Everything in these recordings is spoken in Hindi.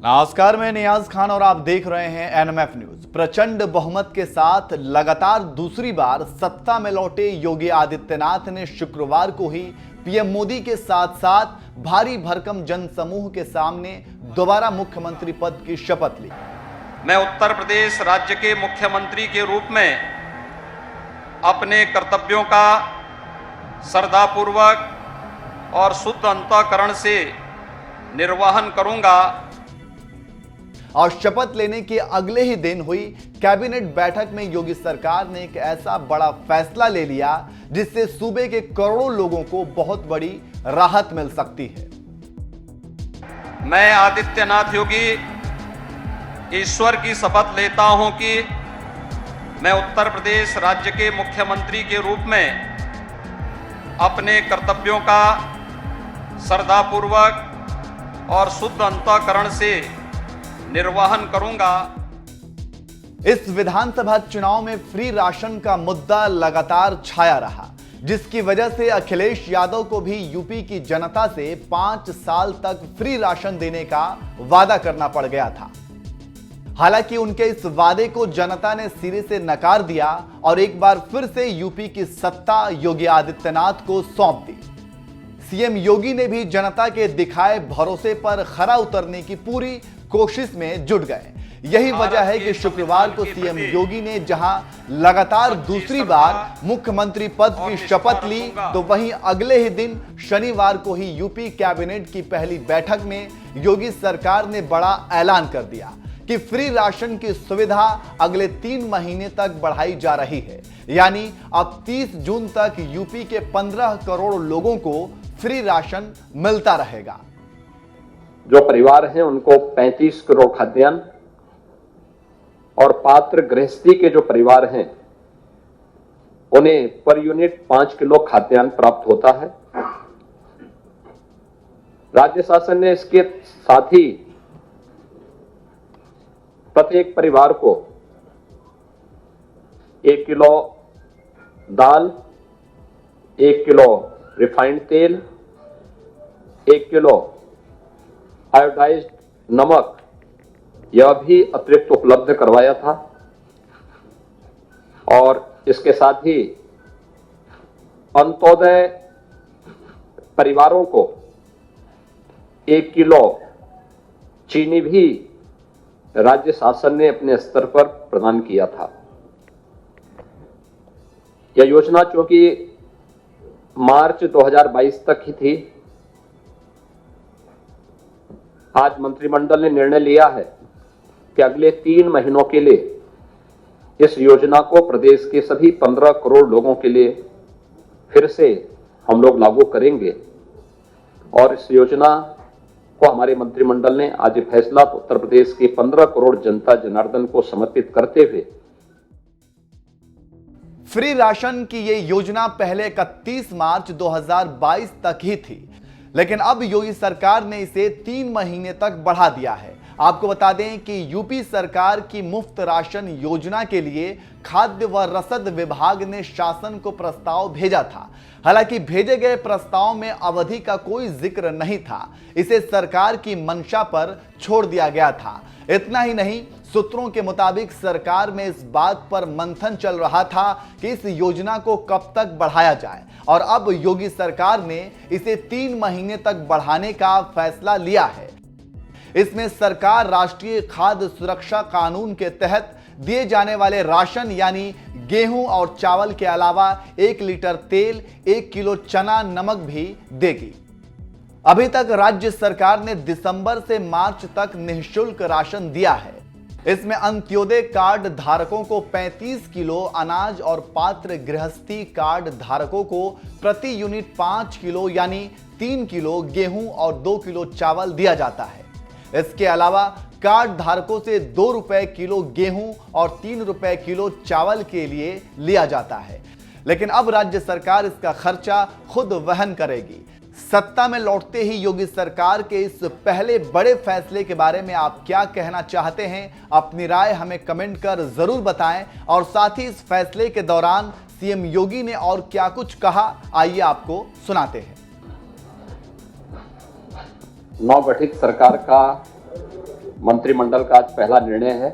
नमस्कार, मैं नियाज खान और आप देख रहे हैं एनएमएफ न्यूज। प्रचंड बहुमत के साथ लगातार दूसरी बार सत्ता में लौटे योगी आदित्यनाथ ने शुक्रवार को ही पीएम मोदी के साथ साथ भारी भरकम जनसमूह के सामने दोबारा मुख्यमंत्री पद की शपथ ली। मैं उत्तर प्रदेश राज्य के मुख्यमंत्री के रूप में अपने कर्तव्यों का श्रद्धापूर्वक और शुद्ध अंतःकरण से निर्वहन करूंगा। और शपथ लेने के अगले ही दिन हुई कैबिनेट बैठक में योगी सरकार ने एक ऐसा बड़ा फैसला ले लिया जिससे सूबे के करोड़ों लोगों को बहुत बड़ी राहत मिल सकती है। मैं आदित्यनाथ योगी ईश्वर की शपथ लेता हूं कि मैं उत्तर प्रदेश राज्य के मुख्यमंत्री के रूप में अपने कर्तव्यों का श्रद्धापूर्वक और शुद्ध अंतःकरण से निर्वहन करूंगा। इस विधानसभा चुनाव में फ्री राशन का मुद्दा लगातार छाया रहा, जिसकी वजह से अखिलेश यादव को भी यूपी की जनता से 5 साल तक फ्री राशन देने का वादा करना पड़ गया था। हालांकि उनके इस वादे को जनता ने सिरे से नकार दिया और एक बार फिर से यूपी की सत्ता योगी आदित्यनाथ को सौंप दी। सीएम योगी ने भी जनता के दिखाए भरोसे पर खरा उतरने की पूरी कोशिश में जुट गए। यही वजह है कि शुक्रवार को सीएम योगी ने जहां लगातार दूसरी बार मुख्यमंत्री पद की शपथ ली, तो वहीं अगले ही दिन शनिवार को ही यूपी कैबिनेट की पहली बैठक में योगी सरकार ने बड़ा ऐलान कर दिया कि फ्री राशन की सुविधा अगले 3 महीने तक बढ़ाई जा रही है। यानी अब 30 जून तक यूपी के 15 करोड़ लोगों को फ्री राशन मिलता रहेगा। जो परिवार हैं उनको 35 करोड़ खाद्यान्न और पात्र गृहस्थी के जो परिवार हैं उन्हें पर यूनिट 5 किलो खाद्यान्न प्राप्त होता है। राज्य शासन ने इसके साथ ही प्रत्येक परिवार को 1 किलो दाल, 1 किलो रिफाइंड तेल, 1 किलो आयोडाइज्ड नमक यह भी अतिरिक्त उपलब्ध करवाया था। और इसके साथ ही अंत्योदय परिवारों को 1 किलो चीनी भी राज्य शासन ने अपने स्तर पर प्रदान किया था। यह योजना चूंकि मार्च 2022 तक ही थी, आज मंत्रिमंडल ने निर्णय लिया है कि अगले 3 महीनों के लिए इस योजना को प्रदेश के सभी 15 करोड़ लोगों के लिए फिर से हम लोग लागू करेंगे। और इस योजना को हमारे मंत्रिमंडल ने आज फैसला उत्तर प्रदेश के 15 करोड़ जनता जनार्दन को समर्पित करते हुए। फ्री राशन की ये योजना पहले 31 मार्च 2022 तक ही थी, लेकिन अब योगी सरकार ने इसे 3 महीने तक बढ़ा दिया है। आपको बता दें कि यूपी सरकार की मुफ्त राशन योजना के लिए खाद्य व रसद विभाग ने शासन को प्रस्ताव भेजा था। हालांकि भेजे गए प्रस्ताव में अवधि का कोई जिक्र नहीं था, इसे सरकार की मंशा पर छोड़ दिया गया था। इतना ही नहीं, सूत्रों के मुताबिक सरकार में इस बात पर मंथन चल रहा था कि इस योजना को कब तक बढ़ाया जाए, और अब योगी सरकार ने इसे 3 महीने तक बढ़ाने का फैसला लिया है। इसमें सरकार राष्ट्रीय खाद्य सुरक्षा कानून के तहत दिए जाने वाले राशन यानी गेहूं और चावल के अलावा 1 लीटर तेल, 1 किलो चना नमक भी देगी। अभी तक राज्य सरकार ने दिसंबर से मार्च तक निःशुल्क राशन दिया है। इसमें अंत्योदय कार्ड धारकों को 35 किलो अनाज और पात्र गृहस्थी कार्ड धारकों को प्रति यूनिट 5 किलो यानी 3 किलो गेहूं और 2 किलो चावल दिया जाता है। इसके अलावा कार्ड धारकों से 2 रुपए किलो गेहूं और 3 रुपए किलो चावल के लिए लिया जाता है, लेकिन अब राज्य सरकार इसका खर्चा खुद वहन करेगी। सत्ता में लौटते ही योगी सरकार के इस पहले बड़े फैसले के बारे में आप क्या कहना चाहते हैं? अपनी राय हमें कमेंट कर जरूर बताएं, और साथ ही इस फैसले के दौरान सीएम योगी ने और क्या कुछ कहा, आइए आपको सुनाते हैं। नवगठित सरकार का मंत्रिमंडल का आज पहला निर्णय है।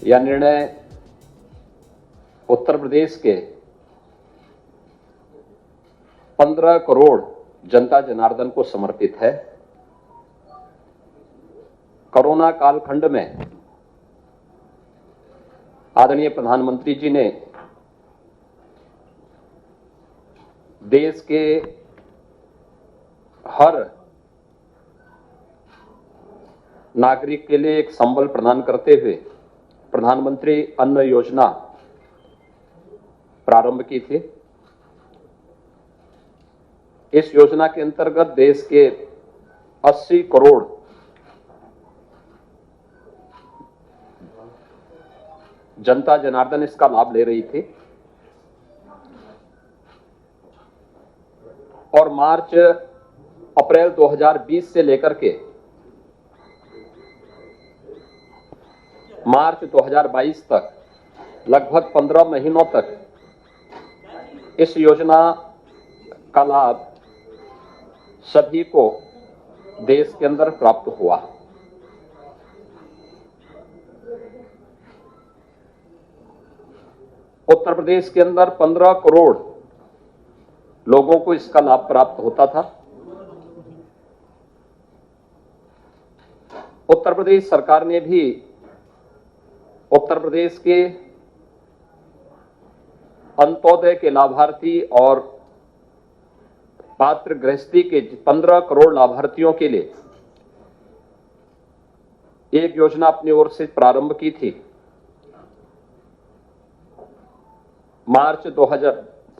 यह निर्णय उत्तर प्रदेश के 15 करोड़ जनता जनार्दन को समर्पित है। कोरोना कालखंड में आदरणीय प्रधानमंत्री जी ने देश के हर नागरिक के लिए एक संबल प्रदान करते हुए प्रधानमंत्री अन्न योजना प्रारंभ की थी। इस योजना के अंतर्गत देश के 80 करोड़ जनता जनार्दन इसका लाभ ले रही थी और अप्रैल 2020 से लेकर के मार्च 2022 तक लगभग 15 महीनों तक इस योजना का लाभ सभी को देश के अंदर प्राप्त हुआ। उत्तर प्रदेश के अंदर 15 करोड़ लोगों को इसका लाभ प्राप्त होता था। उत्तर प्रदेश सरकार ने भी उत्तर प्रदेश के अंत्योदय के लाभार्थी और पात्र गृहस्थी के 15 करोड़ लाभार्थियों के लिए एक योजना अपनी ओर से प्रारंभ की थी।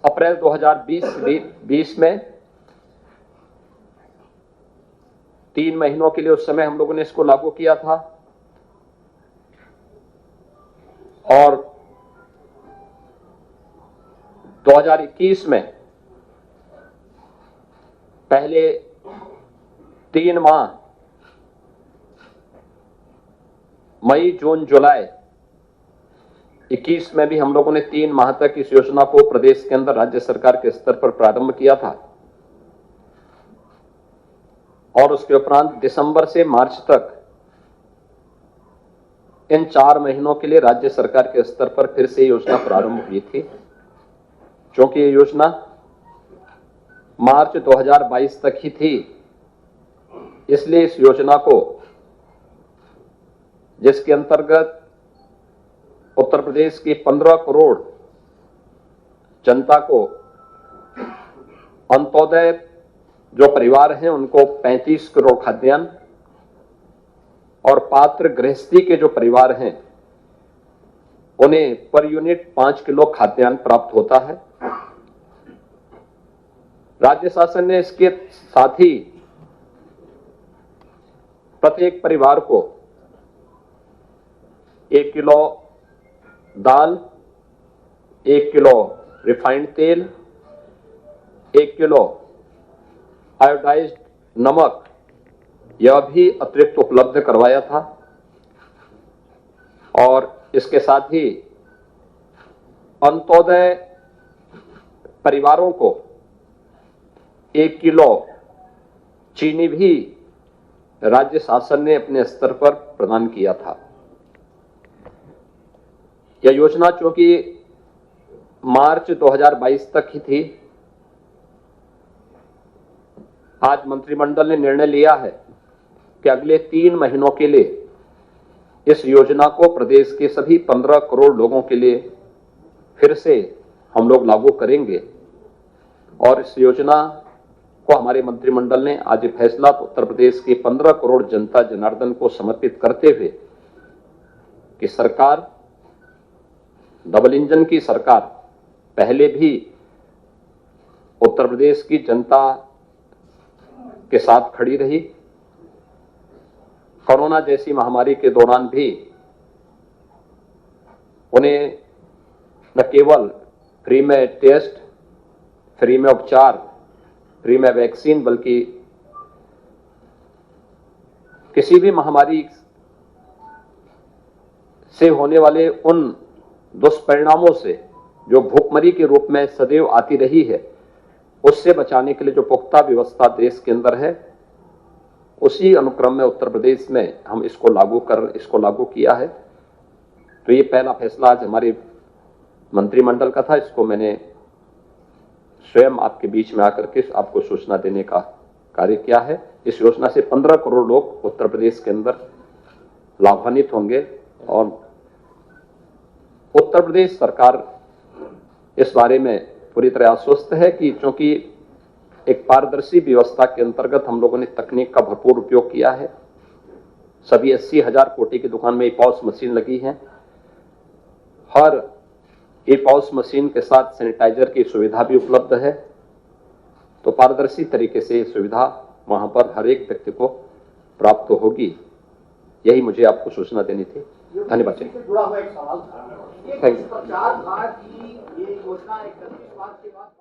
अप्रैल 2020 में 3 महीनों के लिए उस समय हम लोगों ने इसको लागू किया था और 2021 में पहले 3 माह मई, जून, जुलाई 21 में भी हम लोगों ने 3 माह तक इस योजना को प्रदेश के अंदर राज्य सरकार के स्तर पर प्रारंभ किया था और उसके उपरांत दिसंबर से मार्च तक इन 4 महीनों के लिए राज्य सरकार के स्तर पर फिर से योजना प्रारंभ हुई थी। क्योंकि ये योजना मार्च 2022 तक ही थी, इसलिए इस योजना को, जिसके अंतर्गत उत्तर प्रदेश के 15 करोड़ जनता को अंत्योदय जो परिवार हैं उनको 35 करोड़ खाद्यान्न और पात्र गृहस्थी के जो परिवार हैं उन्हें पर यूनिट 5 किलो खाद्यान्न प्राप्त होता है। राज्य शासन ने इसके साथ ही प्रत्येक परिवार को 1 किलो दाल, 1 किलो रिफाइंड तेल, 1 किलो आयोडाइज्ड नमक यह भी अतिरिक्त उपलब्ध करवाया था और इसके साथ ही अंत्योदय परिवारों को 1 किलो चीनी भी राज्य शासन ने अपने स्तर पर प्रदान किया था। यह योजना चूंकि मार्च 2022 तक ही थी, आज मंत्रिमंडल ने निर्णय लिया है कि अगले 3 महीनों के लिए इस योजना को प्रदेश के सभी 15 करोड़ लोगों के लिए फिर से हम लोग लागू करेंगे और इस योजना को हमारे मंत्रिमंडल ने आज फैसला उत्तर प्रदेश के 15 करोड़ जनता जनार्दन को समर्पित करते हुए कि सरकार डबल इंजन की सरकार पहले भी उत्तर प्रदेश की जनता के साथ खड़ी रही। कोरोना जैसी महामारी के दौरान भी उन्हें न केवल फ्री में टेस्ट, फ्री में उपचार, फ्री में वैक्सीन, बल्कि किसी भी महामारी से होने वाले उन दुष्परिणामों से जो भूखमरी के रूप में सदैव आती रही है, उससे बचाने के लिए जो पुख्ता व्यवस्था देश के अंदर है, उसी अनुक्रम में उत्तर प्रदेश में हम इसको लागू किया है। तो ये पहला फैसला आज हमारे मंत्रिमंडल का था। इसको मैंने स्वयं आपके बीच में आकर के आपको सूचना देने का कार्य किया है। इस योजना से 15 करोड़ लोग उत्तर प्रदेश के अंदर लाभान्वित होंगे और उत्तर प्रदेश सरकार इस बारे में पूरी तरह आश्वस्त है कि चूंकि एक पारदर्शी व्यवस्था के अंतर्गत हम लोगों ने तकनीक का भरपूर उपयोग किया है। सभी 80,000 कोटी की दुकान में ई-पॉस मशीन लगी है। हर ई-पॉस मशीन के साथ सैनिटाइजर की सुविधा भी उपलब्ध है। तो पारदर्शी तरीके से सुविधा वहां पर हर एक व्यक्ति को प्राप्त होगी। यही मुझे आपको सूचना देनी थी। धन्यवाद। जुड़ा हुआ एक सवाल था। Thank you. 50 लाख की ये योजना 31 मार्च के बाद